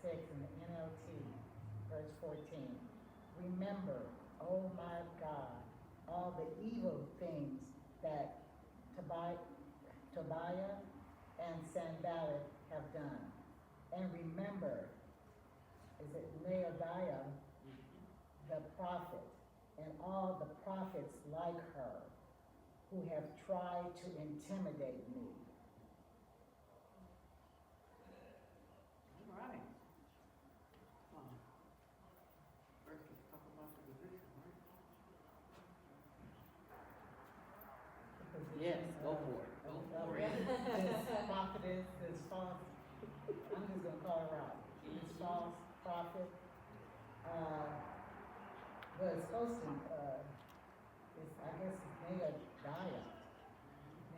6 in the NLT, verse 14. Remember, oh my God, all the evil things that Tobiah and Sanballat have done. And remember, is it Noadiah, the prophet, and all the prophets like her who have tried to intimidate me. All right. First, let's talk about the position, right? Yes, go for it. Go for it. This prophetess, this false, I'm just going to call her out. This false prophet was supposed to, I guess it's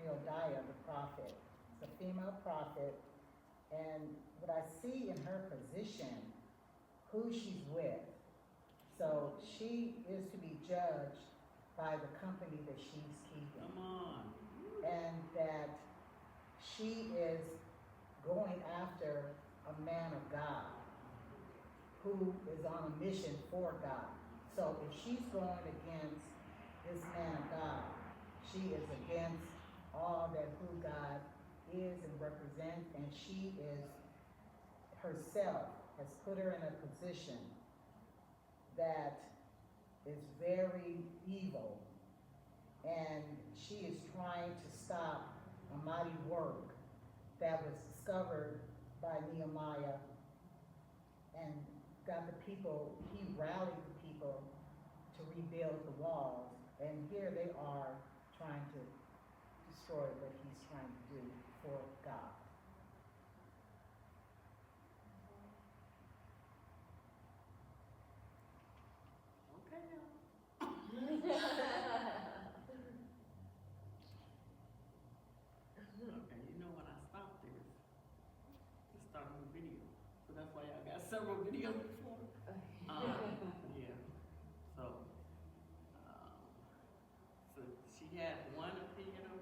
Noadiah, the prophet. It's a female prophet. And what I see in her position, who she's with. So she is to be judged by the company that she's keeping. Come on. And that she is going after a man of God who is on a mission for God. So if she's going against this man of God, she is against all that who God is and represents, and she is herself has put her in a position that is very evil, and she is trying to stop a mighty work that was discovered by Nehemiah and got the people, he rallied the people to rebuild the walls, and here they are trying to destroy what he's trying to do for God. Okay, now. Okay, you know when I stopped this, to start a new video. So that's why I got several videos before. Yeah. So, so she had one opinion of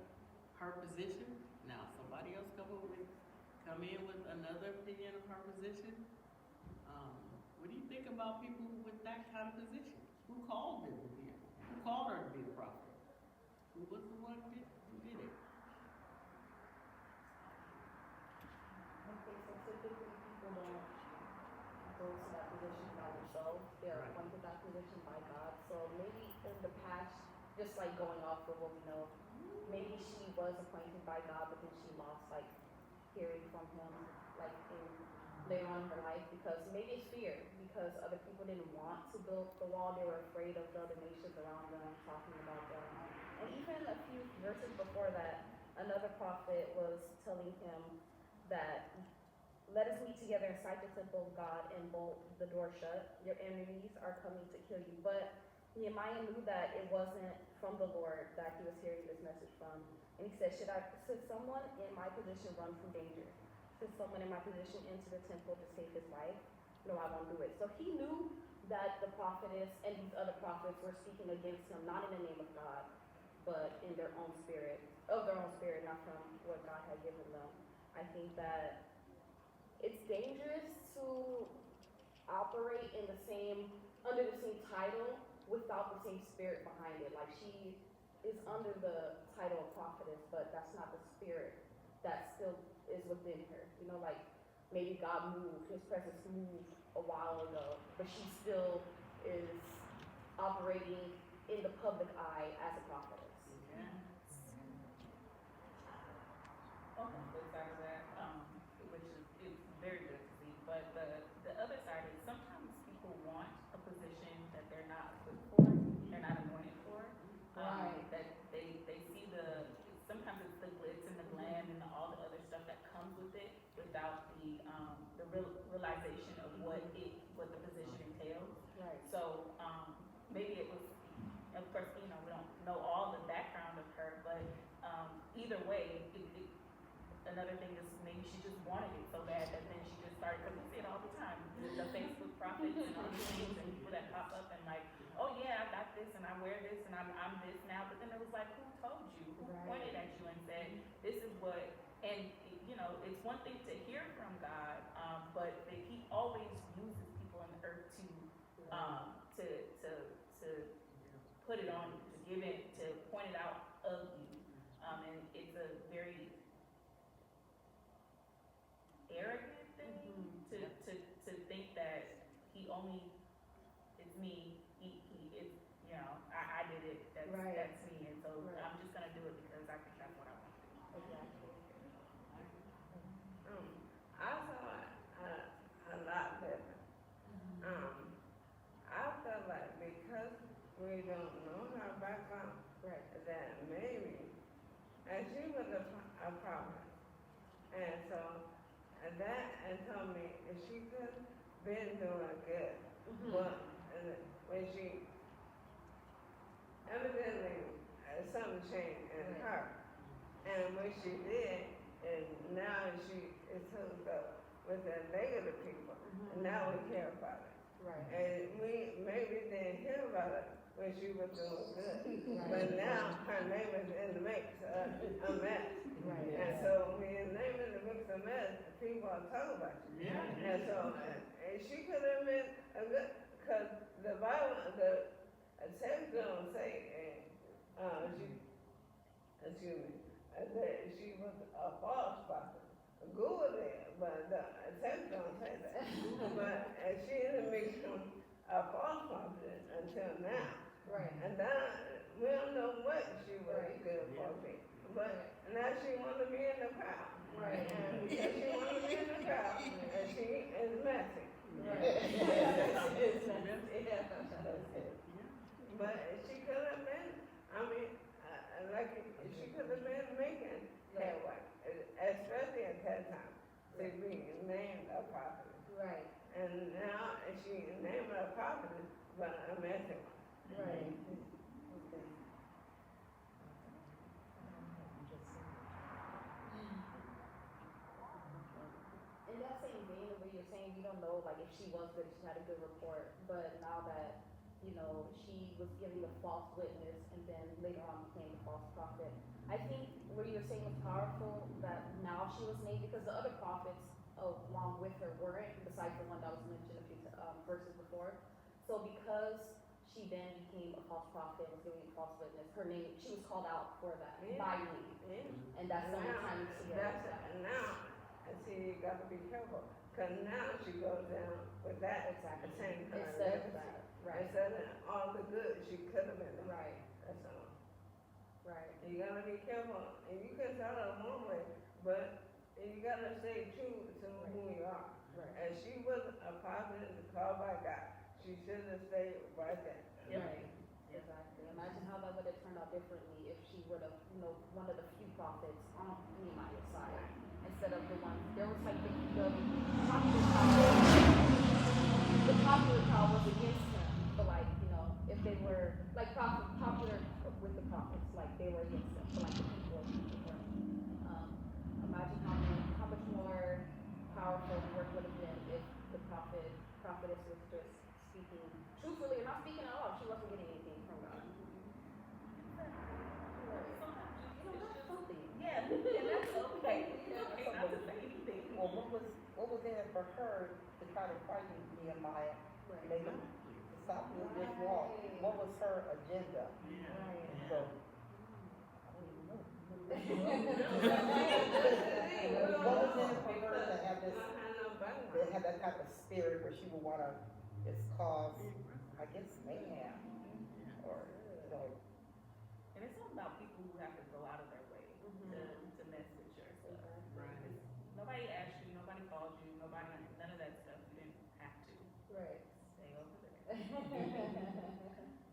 her position. Now somebody else come in with another opinion of her position. What do you think about people with that kind of position? Who called them to be? Who called her to be a prophet? Who was the one who did it? Okay, so typically people don't go to that position by themselves. They're Right. appointed that position by God. So maybe in the past, just like going off of what we know, maybe she was appointed by God, but then she lost like hearing from him, like later on in her life, because maybe it's fear, because other people didn't want to build the wall. They were afraid of the other nations around them talking about them. And even a few verses before that, another prophet was telling him that let us meet together inside the temple of God and bolt the door shut. Your enemies are coming to kill you. But Nehemiah knew that it wasn't from the Lord that he was hearing this message from. And he said, should someone in my position run from danger? Should someone in my position into the temple to save his life? No, I won't do it. So he knew that the prophetess and these other prophets were speaking against him, not in the name of God, but in their own spirit, not from what God had given them. I think that it's dangerous to operate under the same title without the same spirit behind it. Like she is under the title of prophetess, but that's not the spirit that still is within her. You know, like maybe God moved, his presence moved a while ago, but she still is operating in the public eye as a prophetess. Yeah. On the flip side of that, which is very good to see, but the other side is sometimes people want a position that they're not equipped for, they're not anointed for. That they see sometimes it's the glitz and the glam and all the other stuff that comes with it without the realization of what the position entails. Right. So maybe it was, of course, we don't know all the background of her, but either way, another thing is maybe she just wanted it so bad that then she just started, because we see it all the time, the Facebook prophets and all these things and people that pop up and like, oh yeah, I got this and I wear this and I'm this now, but then it was like, who told you? Who pointed at you and said, this is what, and it's one thing to hear from God, but he always a prophet. And so, and that, and told me if she could been doing good, but when she, evidently, something changed in her. And when she did, and now she is hooked up with the negative people, and now we care about it. Right. And we maybe didn't hear about it when she was doing good. But now her name is in the mix, a mess. Right. And so when your name in the mix of mess, people are talking about you. Yeah. And so, and she could have been a good, cause the Bible, the text don't say, excuse me, that she was a false prophet. Google it, but the text don't say that. But she didn't become a false prophet until now. Right. And now, we don't know what she was good for people. But now she wanna be in the crowd. Right. And because she wanna be in the crowd, and she is messy. But she could have been, I mean, like, she could have been making headway, especially at that time, to be named a prophet. Right. And now she named her a prophet, but a messy one. Right. In that same vein, where you're saying you don't know, like, if she was good, she had a good report, but now that, you know, she was giving a false witness and then later on became a false prophet, I think what you were saying was powerful, that now she was named, because the other prophets along with her weren't, besides the one that was mentioned a few verses before. So because she then became a false prophet, was giving a false witness, her name, she was called out for that by name. Yeah. And that's the only time you see her. And now, I see you gotta be careful, cause now she goes down with that Exactly. same kind of Instead of legacy. that, right, Instead of all the good she could have been. right, That's all. right, You gotta be careful, and you can tell her one way, but you gotta stay true to who you are. right, And she was a prophet called by God. She should have stayed right there. right, exactly. Imagine how that would have turned out differently if she would have, you know, one of the few prophets on Nehemiah's side, instead of the ones, there was like the popular crowd was against him, but like, you know, if they were, like, popular with the prophets, like, they were against him, but like the people were. Imagine how much more powerful the work would have been if the prophetess was just speaking truthfully and not speaking at all. She wasn't getting anything from God. Sometimes You know, that's something. yeah, and that's okay. It's okay not to say anything. Well, what was in it for her to try to frighten Nehemiah, Right. make him stop this walk? What was her agenda? Yeah. So, I don't even know. What was in it for her to have this, to have that type of spirit where she would wanna just cause, I guess, mayhem, or, you know, And it's all about people who have to go out of their way to mess with your stuff. Right. Nobody asked you, nobody called you, none of that stuff. You didn't have to. Right. Stay over there.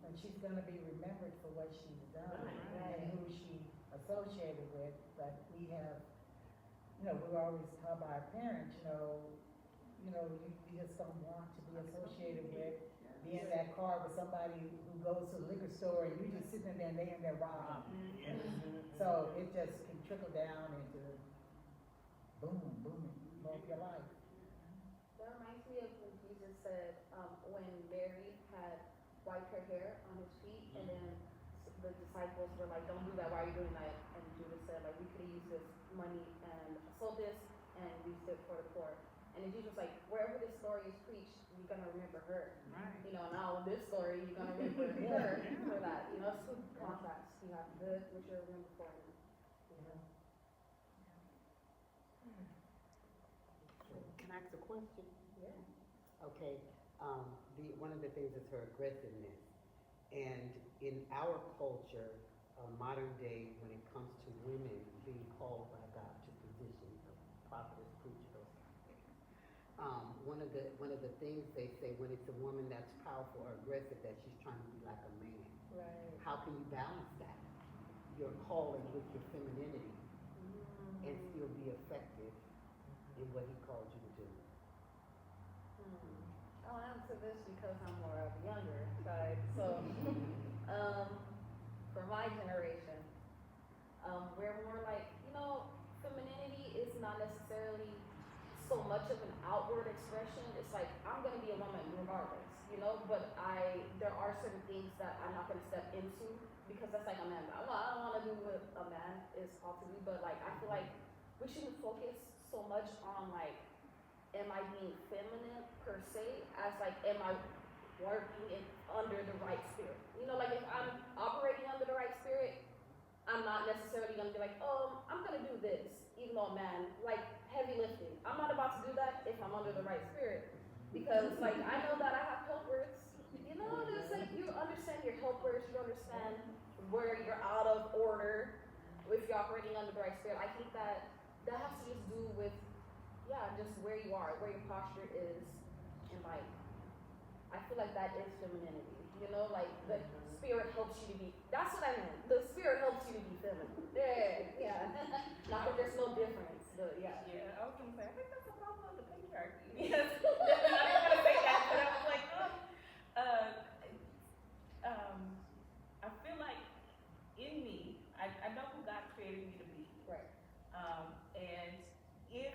and she's gonna be remembered for what she's done Right. and who she associated with, but we have, you know, we always taught by our parents, you just don't want to be associated with, be in that car with somebody who goes to the liquor store and you just sitting there and they in there robbing. So it just can trickle down into boom, both your life. That reminds me of when Jesus said, when Mary had wiped her hair on his feet, and then the disciples were like, don't do that, why are you doing that? And Judas said, like, we could have used this money and sold this and used it for the poor. And then Jesus was like, wherever this story is preached, you're gonna remember her. Right. You know, now this story, you're gonna remember her for that. You know, it's two contrasts. You have good, which you'll remember for, and, you know. Can I ask a question? Yeah. Okay, one of the things is her aggressiveness. And in our culture, modern day, when it comes to women being called by God to positions of prophetess, preacher, those kind of things. One of the things they say when it's a woman that's powerful or aggressive, that she's trying to be like a man. Right. How can you balance that? Your calling with your femininity. effective in what he called you to do? I'll answer this because I'm more of the younger side. So, for my generation, we're more like, femininity is not necessarily so much of an outward expression. It's like, I'm gonna be a woman regardless, but there are certain things that I'm not gonna step into because that's like a man. I don't wanna do what a man is called to do, but like, I feel like we shouldn't focus so much on like, am I being feminine per se, as like, am I working under the right spirit? Like if I'm operating under the right spirit, I'm not necessarily gonna be like, oh, I'm gonna do this, even though a man, like heavy lifting. I'm not about to do that if I'm under the right spirit. Because like, I know that I have helpers, it's like you understand your helpers, you understand where you're out of order if you're operating under the right spirit. I think that has to just do with, just where you are, where your posture is, and like, I feel like that is femininity, like the spirit helps you to be, that's what I meant, the spirit helps you to be feminine. Yeah. Not that there's no difference, but yeah. Yeah, I was gonna say, I think that's a problem of the patriarchy. Yes, definitely not even gonna say that, but I was like, I feel like in me, I know who God created me to be. Right. And if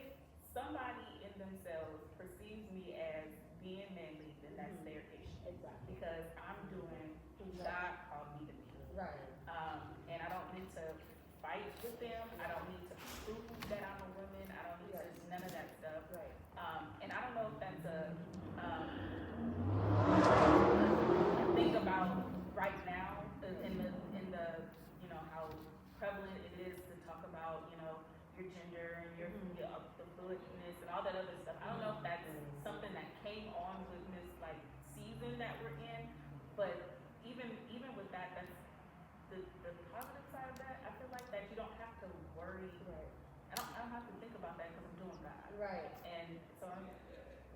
somebody in themselves perceives me as being manly, then that's their issue. Exactly. Because I'm doing who God called me to be. Right. And I don't need to fight with them. I don't need to prove that I'm a woman. I don't need to none of that stuff. Right. And I don't know if that's a thing about right now in the how prevalent it is to talk about your gender and your the fluidness and all that other stuff. I don't know if that's something that came on with this like season that we're in, but even with that, that's the positive side of that. I feel like that you don't have to worry. Right. I don't have to think about that because I'm doing God. Right. And so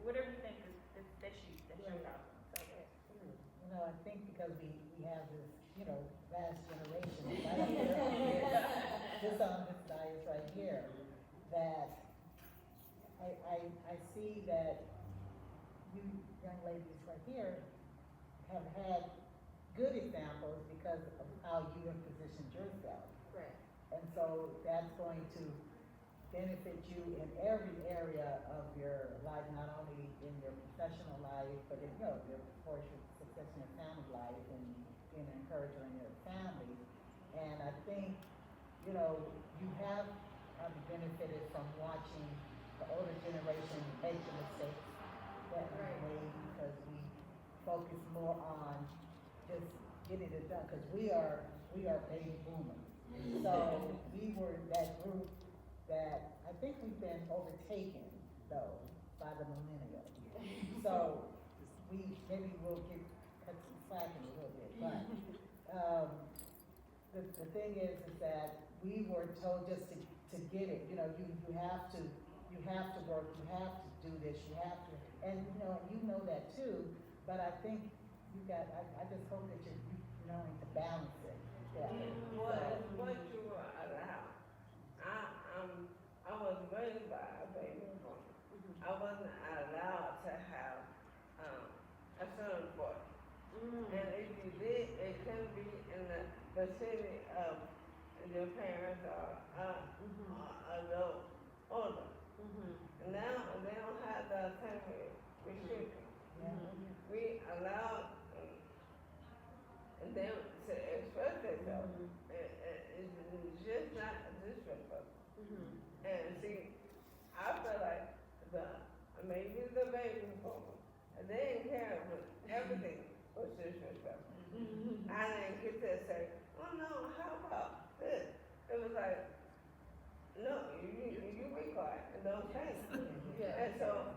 whatever you think is that's your problem. I think because we have this, vast generation right here, just on this dais right here, that I see that you young ladies right here have had good examples because of how you have positioned yourself. Right. And so that's going to benefit you in every area of your life, not only in your professional life, but in your course, your success in your family life and being an encourager in your family. And I think, you have benefited from watching the older generation make the mistakes that we made because we focus more on just getting it done, because we are baby boomers. So we were that group that I think we've been overtaken though by the millennials. So maybe we'll cut some slack in a little bit, but the thing is that we were told just to get it. You have to work, you have to do this, you have to, and you know that too. But I think I just hope that you're knowing to balance it. Yeah. What you were allowed. I was raised by a baby boom. I wasn't allowed to have a son boy. And if you did, it couldn't be in the vicinity of your parents or adult older. Now they don't have the same restriction. We allowed them to express themselves. It's just not disrespectful. And see, I feel like maybe the baby boom, they didn't care what everything was disrespectful. I didn't get to say, oh no, how about this? It was like, no, you be quiet and don't say anything. And so,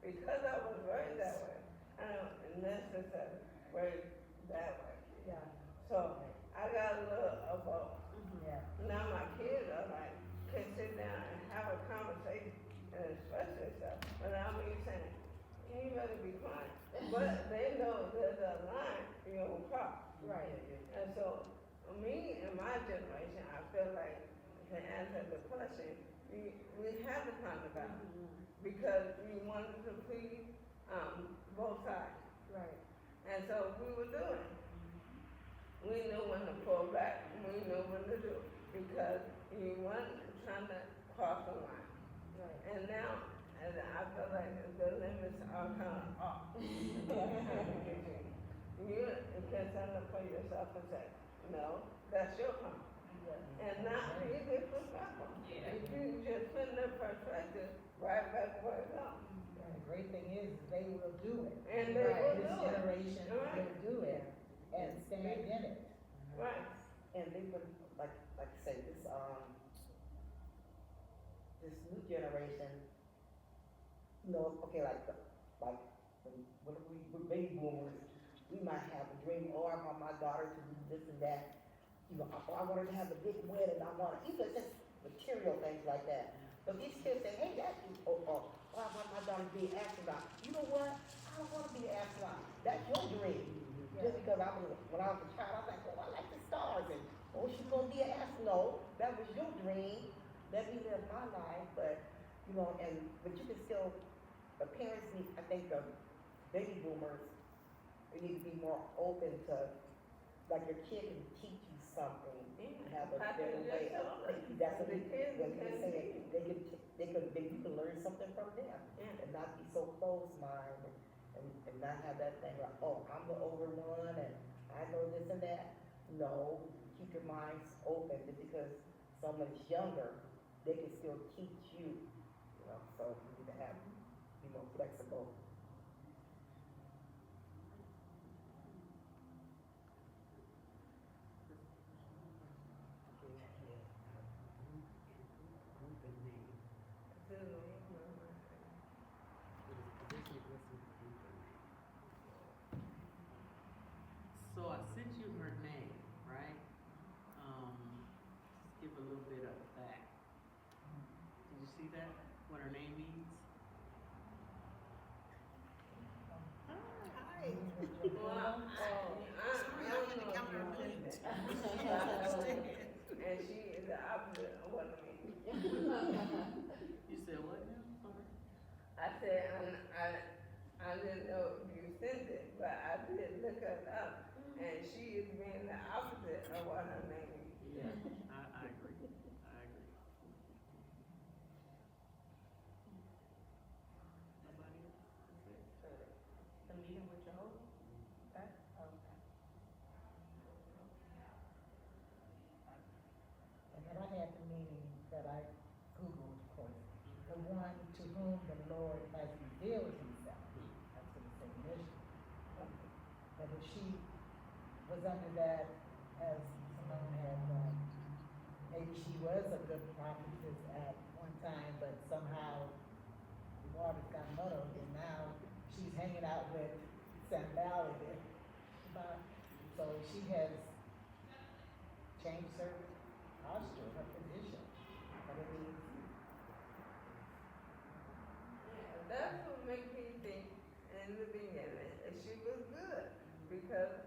because I was raised that way, I don't necessarily raised that way. Yeah. So, I got a little of both. Yeah. Now my kids are like, can sit down and have a conversation and express themselves without me saying, you better be quiet. But they know there's a line you don't cross. Right. And so, me and my generation, I feel like to answer the question, we had to come to God because we wanted to please both sides. Right. And so we were doing it. We knew when to pull back, we knew when to do it, because you weren't trying to cross the line. Right. And now, and I feel like the limits are kind of off. You can stand up for yourself and say, no, that's your problem. Yeah. And not be disrespectful. Yeah. If you just put the perspective right back where it's up. And the great thing is, they will do it. And they Right. will This do it. generation Right. will do it and stand in it. Right. And they would, like I say, this new generation, okay, like when we're baby boomers, we might have a dream, or I want my daughter to do this and that. I want her to have a big wedding, I want her, just material things like that. But these kids say, hey, I want my daughter to be an astronaut. You know what? I don't want to be an astronaut. That's your dream. Just because when I was a child, I was like, oh, I like the stars, and she's gonna be an astronaut. That was your dream. Let me live my life, but but you can still. The parents need, I think, the baby boomers, they need to be more open to, like your kid can teach you something, have a better way. That's what The kids they can say. You can learn something from them, and not be so close-minded, and not have that thing like, oh, I'm the older one, and I know this and that. No, keep your minds open, just because someone's younger, they can still teach you, so you need to be more flexible. So I sent you her name, right? Just give a little bit of that. Did you see that? What her name means? Well, I don't know if you understand. And she is the opposite of what I mean. You said what now? Sorry. I said, I didn't know if you sent it, but I did look her up, and she is being the opposite of what her name is. Yeah, I agree. I agree. Nobody else? That's it? The meeting with Jehovah? That, okay. And then I had the meaning that I Googled, of course, the one to whom the Lord has revealed himself. That's what the definition. But if she was under that, as Simone had, maybe she was a good prophetess at one time, but somehow the waters got muddled, and now she's hanging out with Sanballat. So she has changed her posture, her position. But it means Yeah, that's what made me think in the beginning that she was good, because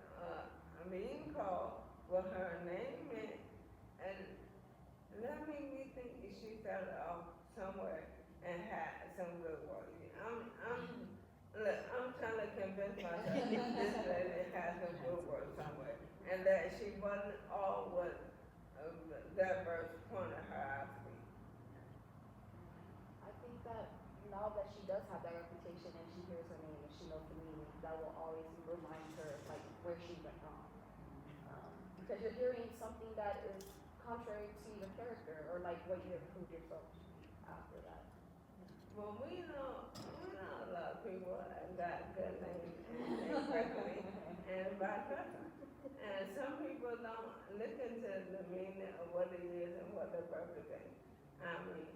being called what her name meant, and that made me think that she started off somewhere and had some good work. I'm trying to convince myself this lady has some good work somewhere, and that she wasn't all what that verse pointed her out to be. I think that now that she does have that reputation and she hears her name and she knows the meaning, that will always remind her like where she went wrong. Because you're hearing something that is contrary to your character or like what you have proved yourself after that. Well, we know a lot of people have got good names and correctly and vice versa. And some people don't look into the meaning of what it is and what the purpose is. I mean,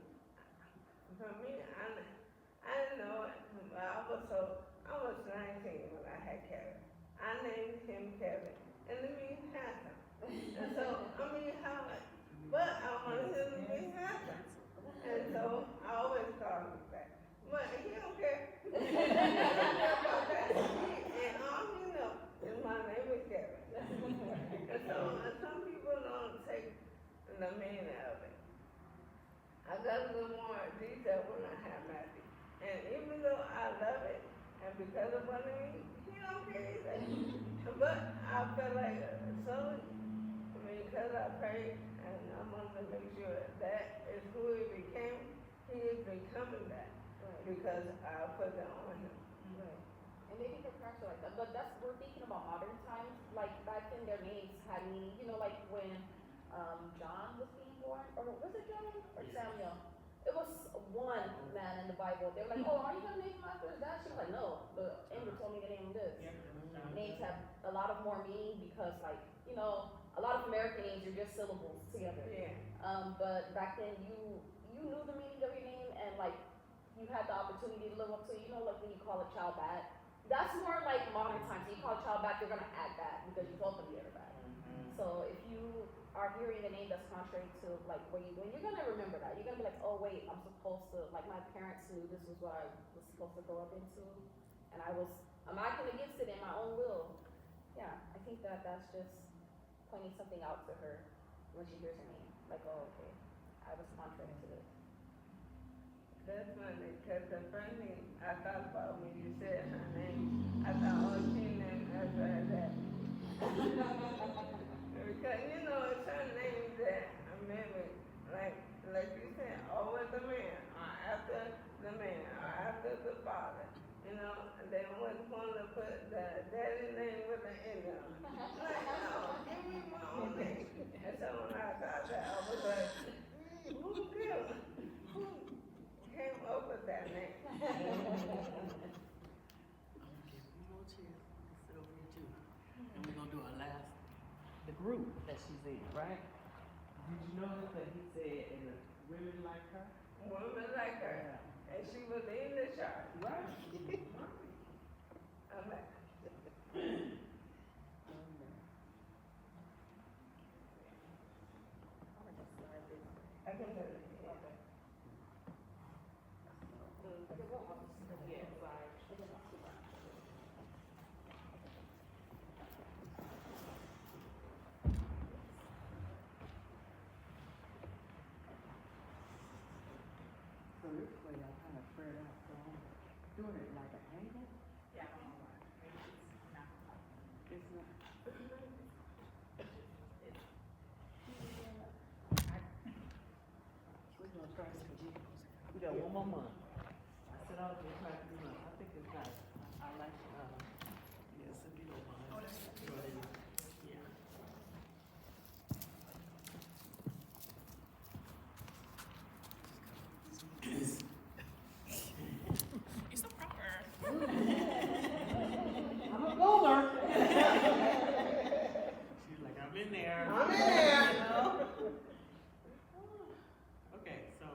for me, I didn't know it. I was 19 when I had Kevin. I named him Kevin, and it means handsome. And so, but I wanted him to be handsome. And so, I always called him back. But he don't care. He don't care about that. And all he knows is my name is Kevin. And so, some people don't take the meaning of it. Jesus will not have mercy. And even though I love it, and because of what I mean, he don't care either. But I feel like so, because I prayed and I wanted to make sure that is who he became, he is becoming that because I put that on him. Right. And maybe her parents are like that, but we're thinking about modern times. Like back then, their names had meaning. You know, like when John was being born, or was it John or Samuel? It was one man in the Bible. They were like, "Oh, are you gonna name him after his dad?" She was like, "No, the angel told me to name him this." Names have a lot of more meaning because, like, you know, a lot of American names are just syllables together. Yeah. But back then, you knew the meaning of your name, and like you had the opportunity to live up to it. You know, like when you call a child bad, that's more like modern times. You call a child bad, they're gonna act bad because you told them they're bad. So if you are hearing a name that's contrary to like what you're doing, you're gonna remember that. You're gonna be like, oh wait, I'm supposed to, like my parents knew this was what I was supposed to grow up into, and I'm acting against it in my own will. Yeah, I think that's just pointing something out to her when she hears her name. Like, oh okay, I was contrary to this. That's funny, because the first thing I thought about when you said her name, I thought, oh, she named her that. Because, you know, it's certain names that are maybe, like you said, always the man, or after the man, or after the father. You know, and they always want to put the daddy name with the end of it. Like, no, give me my own name. And so when I thought that, I was like, who came up with that name? Okay, one more chair. Sit over here too. And we're gonna do our last, the group that she's in, right? Did you notice that he said, and the women like her? Woman like her. And she was in the church. Right. I'm like, I can do it. So this way I kind of spread out, so I'm doing it like an angle. Yeah, I don't know why. Maybe it's not. It's not. We're gonna try this again. We got one more month. I said I was gonna try to do it. I think it's nice. I like, yes, if you don't mind. Oh, that's good. Yeah. It's a proper. I'm a bowler. She's like, I'm in there. I'm in there. You know? Okay, so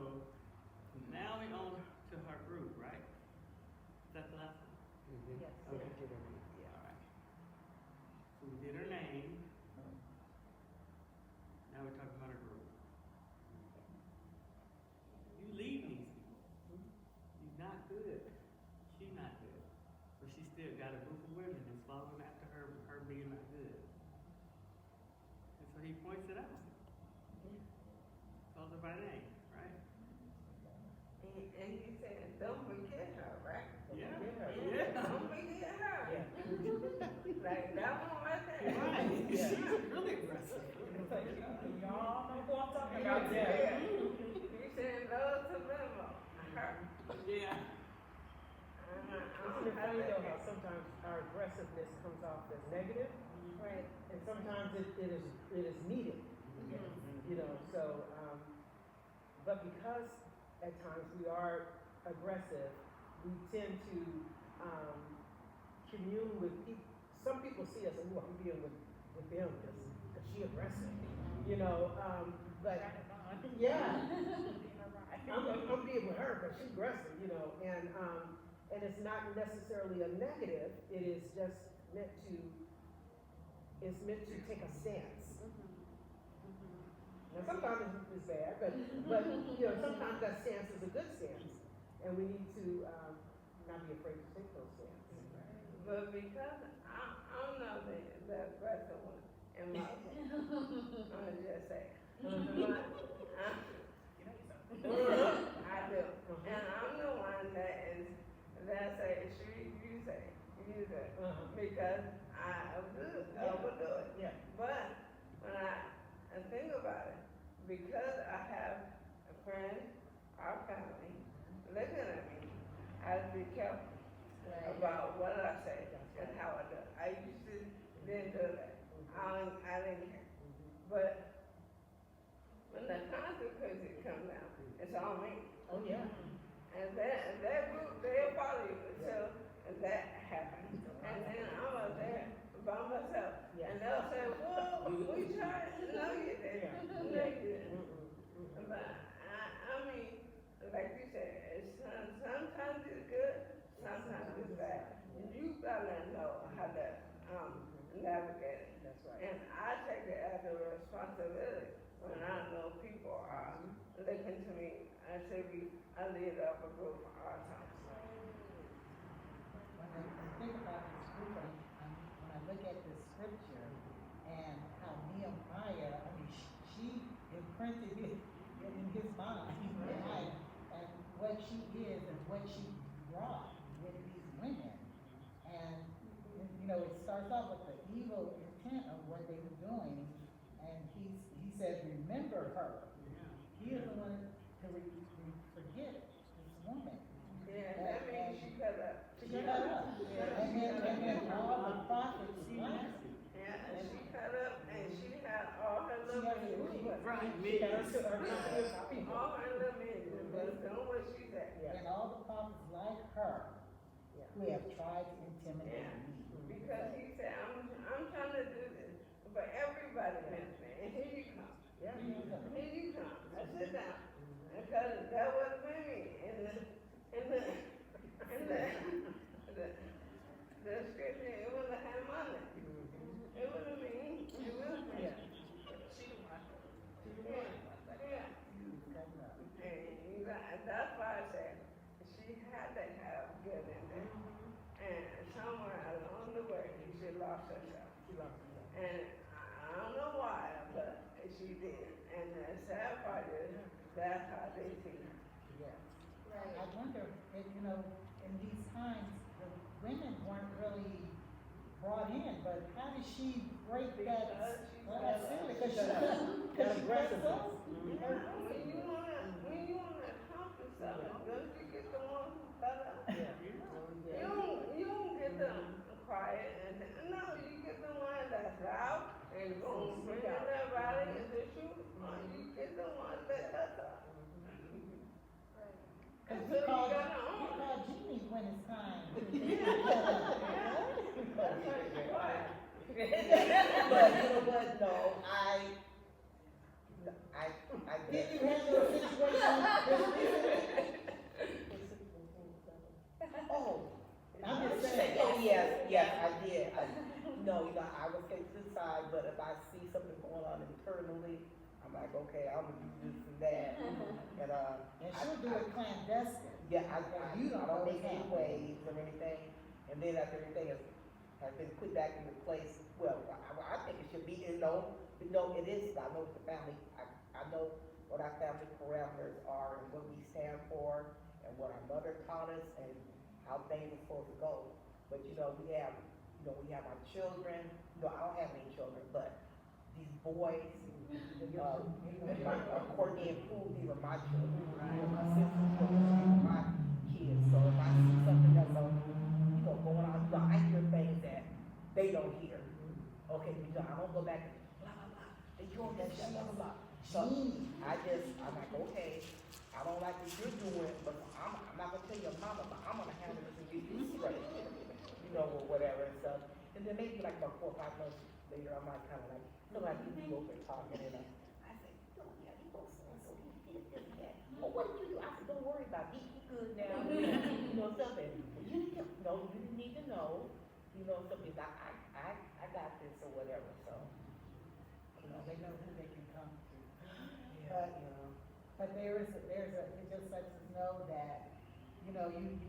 now we on to her group, right? Is that the last one? Yes. Okay. Yeah, all right. So we did her name. Now we're talking about her group. You lead these people. You're not good. She's not good. But she still got a group of women that's following after her being not good. And so he points it out. Calls her by name, right? And he said, don't forget her, right? Yeah. Yeah. Don't forget her. Like that one right there. Right. She's really aggressive. Y'all know who I'm talking Yeah. about. He said, those to them, her. Yeah. Isn't it funny though how sometimes our aggressiveness comes off as negative, Right. and sometimes it is needed, you know, so, but because at times we are aggressive, we tend to, commune with people. Some people see us and we want to be with them because she aggressive, you know, but, yeah. I'm being with her, but she's aggressive, you know, and it's not necessarily a negative, it is just meant to take a stance. Now, sometimes it's bad, but, you know, sometimes that stance is a good stance, and we need to, not be afraid to take those stances. But because I'm not the aggressive one in my opinion, I'm gonna just say, but, I do. friends, our family, looking at me, I have to be careful Right. about what I say and how I do it. I used to didn't do that. I didn't care. But when the consequences come down, it's on me. Oh, yeah. And that group, they'll follow you until that happens. And then I'm up there by myself. And they'll say, well, we tried. No, you didn't. No, you didn't. But I mean, like you said, sometimes it's good, sometimes it's bad. You gotta know how to navigate it. That's right. And I take it as a responsibility when I know people are looking to me. I say I lead up a group all the time. When I think about this group, when I look at this scripture and how Nehemiah, I mean, she imprinted it in his mind, and what she is and what she brought with these women. And, you know, it starts off with the evil intent of what they were doing, and he says, remember her. He is the one to forget this woman. Yeah, that means she cut up. She cut up. And then all the prophets left. Yeah, and she cut up and she had all her She little had minions. Right, All her little minions, but doing what she said. And all the prophets like her who have tried to intimidate Yeah, me. because he said, I'm trying to do this for everybody, minister, and here you come. Yeah. Here you come. I sit down. Because that wasn't me. The scripture, it wasn't have my name. It wasn't me. It was me. She the one. Yeah. And that's why I said she had to have good in there. And somewhere along the way, she lost herself. And I don't know why, but she did. And the sad part is, that's how they see her. Yes. Right. I wonder if, you know, in these times, the women weren't really brought in, but how did she break that ceiling? Because she That aggressiveness. When you wanna accomplish something, don't you get the one who cut up? You don't get the quiet and no, you get the one that's loud and gonna bring everybody into shoot. You get the one that cuts up. Because So you call gotta Jeannie when it's time. That's right. But you know what, no, I Did you handle a situation Oh, I'm just saying. Oh, yes, I did. No, you know, I would take to the side, but if I see something going on internally, I'm like, okay, I'm gonna do this and that. And she'll do it clandestine. Yeah, I You don't don't make know any what's waves or anything, and then after everything has been put back into place, well, I think it should be, it is, I know the family, I know what our family parameters are and what we stand for, and what our mother taught us, and how things are supposed to go. But we have our children, I don't have any children, but these boys, Courtney and Pooh, these are my children, my sisters, these are my kids, so if I see something that's, going on, I hear things that they don't hear. Okay, I don't go back and blah, blah, blah, they doing this, blah, blah, blah. So, I'm like, okay, I don't like what you're doing, but I'm not gonna tell your mama, but I'm gonna handle this and get you straight, or whatever and stuff. And then maybe like about 4 or 5 months later, I might kind of like you be open talking, and I say, yeah, he goes so he did this and that. Oh, what did you do? I said, don't worry about it, he good now, something. You didn't need to know, something like, I got this or whatever, so. They know who they can come to. Yeah. But it just lets us know that, you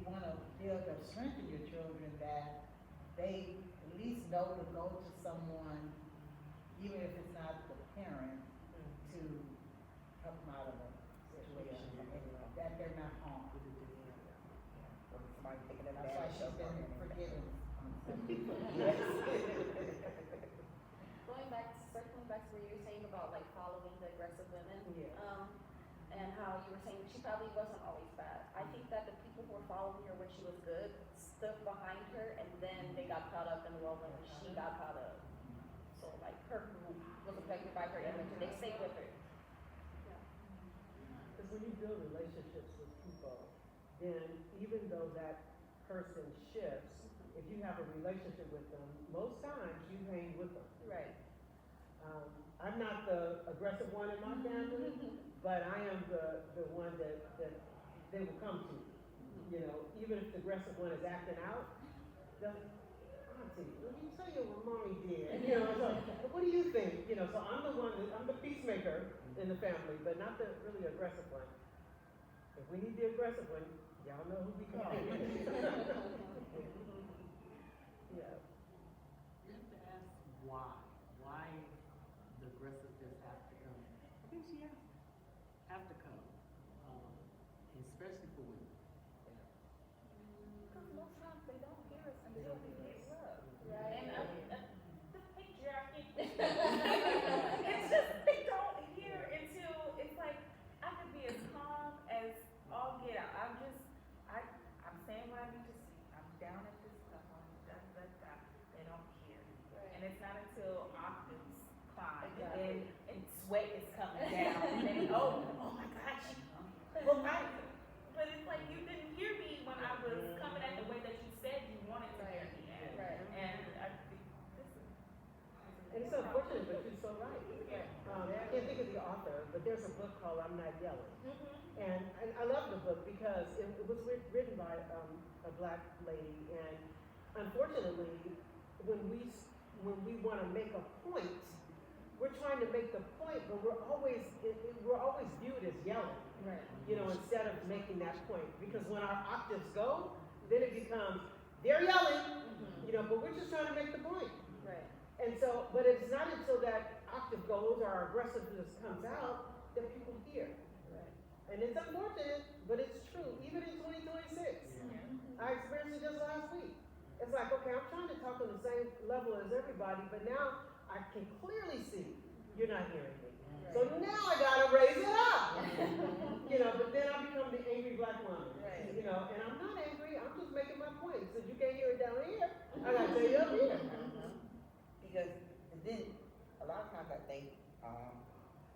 wanna build up strength in your children, that they at least know to go to someone, even if it's not the parent, to help them out of a situation, and that they're not harmed. Somebody taking That's why advantage she's of been them. forgiven. Yes. Circling back to what you were saying about like following the aggressive women, Yeah. and how how you were saying she probably wasn't always bad. I think that the people who were following her when she was good stood behind her, and then they got caught up in the whirlwind when she got caught up. So like her group was affected by her image, and they stayed with her. Because when you build relationships with people, then even though that person shifts, if you have a relationship with them, most times you hang with them. Right. I'm not the aggressive one in my family, but I am the one that they will come to. You know, even if the aggressive one is acting out, they'll, auntie, let me tell you what mommy did. You know, so, what do you think? You know, so I'm the peacemaker in the family, but not the really aggressive one. If we need the aggressive one, y'all know who we call. Yeah. You have to ask why. Why the aggressiveness have to come? I think she have to come, especially for women. Because most times they don't hear us until we get rough. And Right. the patriarchy, it's just, they don't hear until it's like, I could be as calm as all get out. I'm saying what I need to say. I'm down at this level. They don't hear. And it's not until octaves climb Exactly. and sweat is coming down. And oh my gosh, well, but it's like you didn't hear me when I was coming at the way that you said you wanted to hear me at. Right. And I think this is. And it's unfortunate, but you're so right. I can't think of the author, but there's a book called I'm Not Yelling. And I love the book because it was written by a black lady, and unfortunately, when we want to make a point, we're trying to make the point, but we're always viewed as yelling, Right. you know, instead of making that point. Because when our octaves go, then it becomes they're yelling, you know, but we're just trying to make the point. Right. And so, but it's not until that octave goes or our aggressiveness comes out that people hear. Right. And it's unfortunate, but it's true. Even in 2026, I experienced it just last week. It's like, okay, I'm trying to talk on the same level as everybody, but now I can clearly see you're not hearing me. So now I gotta raise it up. You know, but then I become the angry black woman. Right. You know, and I'm not angry, I'm just making my point. So you can't hear it down here, I gotta tell you up here. Because then, a lot of times I think,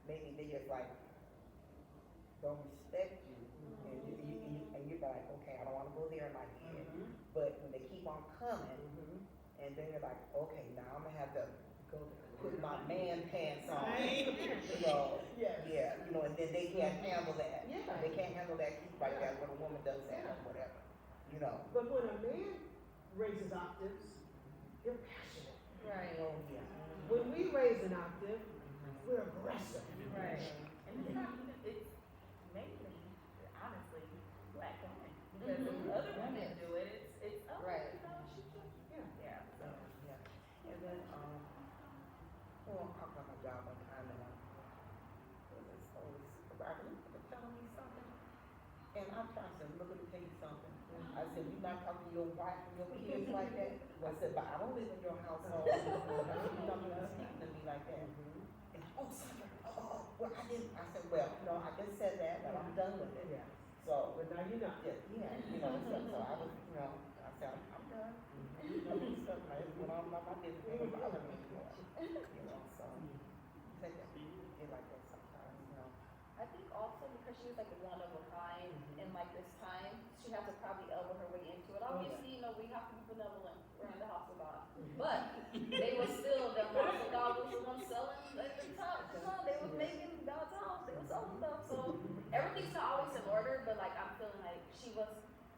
maybe they just like, don't respect you, and you're like, okay, I don't wanna go there in my head. But when they keep on coming, and then you're like, okay, now I'm gonna have to go put my man pants on, you know, Yes. yeah, you know, and then they can't handle that. Yeah. They can't handle that heat like that when a woman does that or whatever, you know. But when a man raises octaves, you're passionate. Right. Oh, yeah. When we raise an octave, we're aggressive. Right. And it's not even, it's mainly, honestly, black women. Because if other women do it, it's oh, Right. you know, she just, yeah, so. Yeah. And then, well, I talked about my job one time, and I was telling me something, and I tried to look at me, tell you something. I said, you not talking to your wife and your kids like that? I said, but I don't live in your household. You're not gonna speak to me like that. And, oh, Sandra, well, I didn't. I said, well, no, I just said that, but I'm done with it. Yeah. So, But now you know. yeah, you know, so I was, you know, I said, I'm done. You know, this stuff, I just went on about my business, it don't bother me anymore. You know, so, take that, get like that sometimes, you know. I think also because she was like one of a kind in like this time, she had to probably elbow her way into it. Obviously, you know, we have to be benevolent. We're in the house of God. But they were still, the house of God was the one selling at the top. You know, they were making God's house. They were selling stuff. So everything's not always in order, but like I'm feeling like she was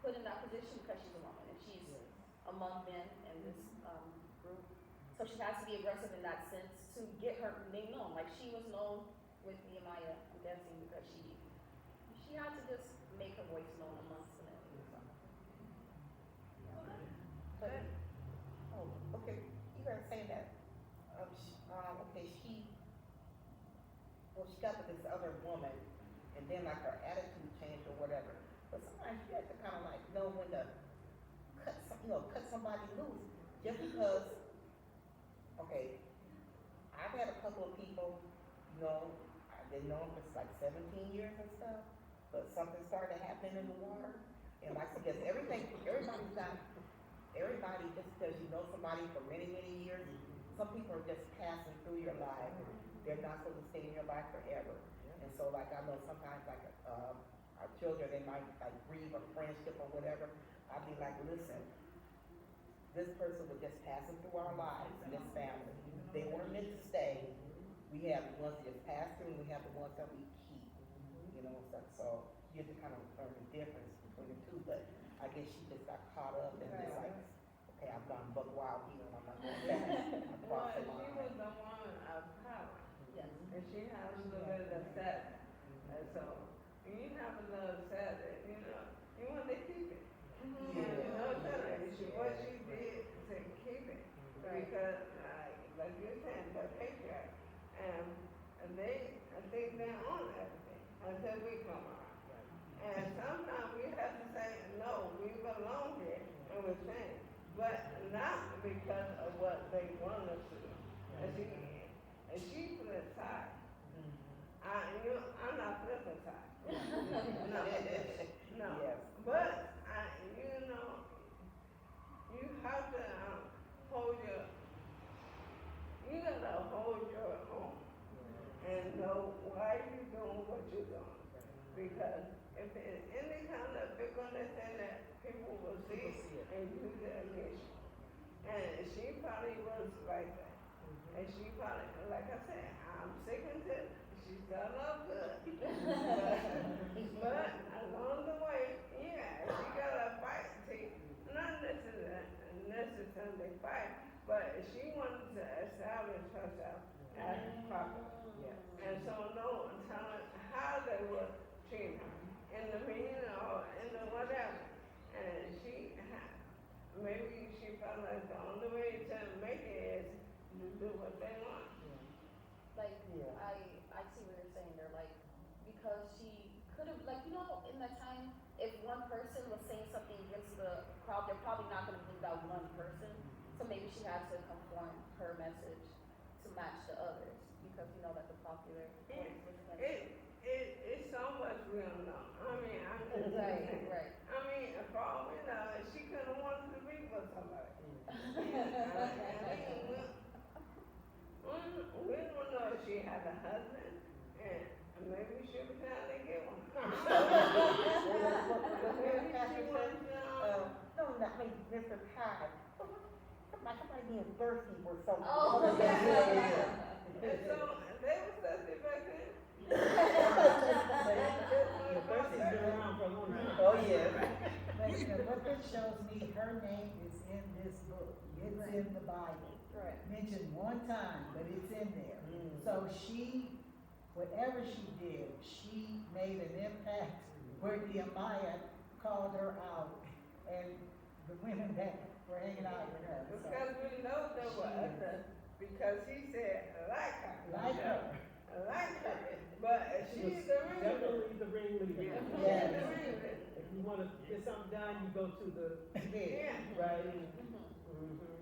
put in that position because she's a woman and she's among men in this group. So she has to be aggressive in that sense to get her name known. Like she was known with Nehemiah and dancing because she had to just make her voice known amongst the men. But, oh, okay, you were saying that, okay, she got with this other woman, and then like her attitude changed or whatever. But sometimes you have to kind of like know when to cut somebody loose, just because, okay, I've had a couple of people, you know, I've been known for like 17 years and stuff, but something started happening in the water. And like, because everybody, just because you know somebody for many, many years, some people are just passing through your life. They're not supposed to stay in your life forever. And so like, I know sometimes like, our children, they might like grieve a friendship or whatever. I'd be like, listen, this person was just passing through our lives and this family. They weren't meant to stay. We have the ones that just pass through, and we have the ones that we keep. You know, so you have to kind of learn the difference between the two. But I guess she just got caught up and just like, okay, I've gone buck wild here and I'm not going back. I Well, crossed the she line. was the woman of power, Yes. and she has a little bit of that. And so, you have a little sad, you know, you want to keep it. Yeah. You know, what she did to keep it. Right. Because, like you're saying, the patriarch, and I think they own everything until we come around. And sometimes we have to say, no, we belong here, and we're saying, but not because of what they want us to do. And she flipped sides. I'm not flipping sides. No, no. Yes. But, you know, you have to you gotta hold your own and know why you're doing what you're doing. Because if there's any kind of bitterness in that, people will see it and use it against you. And she probably was like that. And she probably, like I said, I'm sick and tired. She started off good. but along the way, yeah, she got a fight. See, not necessarily fight, but she wanted to establish herself as proper. And so no one telling how they would treat her in the meeting or in the whatever. And maybe she felt like the only way to make it is to do what they want. Like, Yeah. I see what you're saying there, like, because she could have, like, you know, in that time, if one person was saying something against the crowd, they're probably not gonna believe that one person. So maybe she had to conform her message to match the others, because you know that the popular voice was against her. It's so much we don't know. I mean, I'm just Right, saying. right. I mean, for all we know, she could have wanted to be with somebody. We don't know if she had a husband, and maybe she was trying to get one. Maybe she was, No, not maybe Mr. Todd. Somebody being thirsty or something. Oh, and so they were thirsty back then. The person's been around for a long time. Oh, yeah. But what this shows me, her name is in this book. It's in the Bible. Right. Mentioned one time, but it's in there. So she, whatever she did, she made an impact where Nehemiah called her out and the women that were hanging out with her. So, Because we know there were others, because he said, like her. like her. Like her. But she's the ringleader. Definitely the ringleader. She's Yes. the ringleader. If you wanna get something done, you go to the head, Yeah. right? Mhm. Mm-hmm.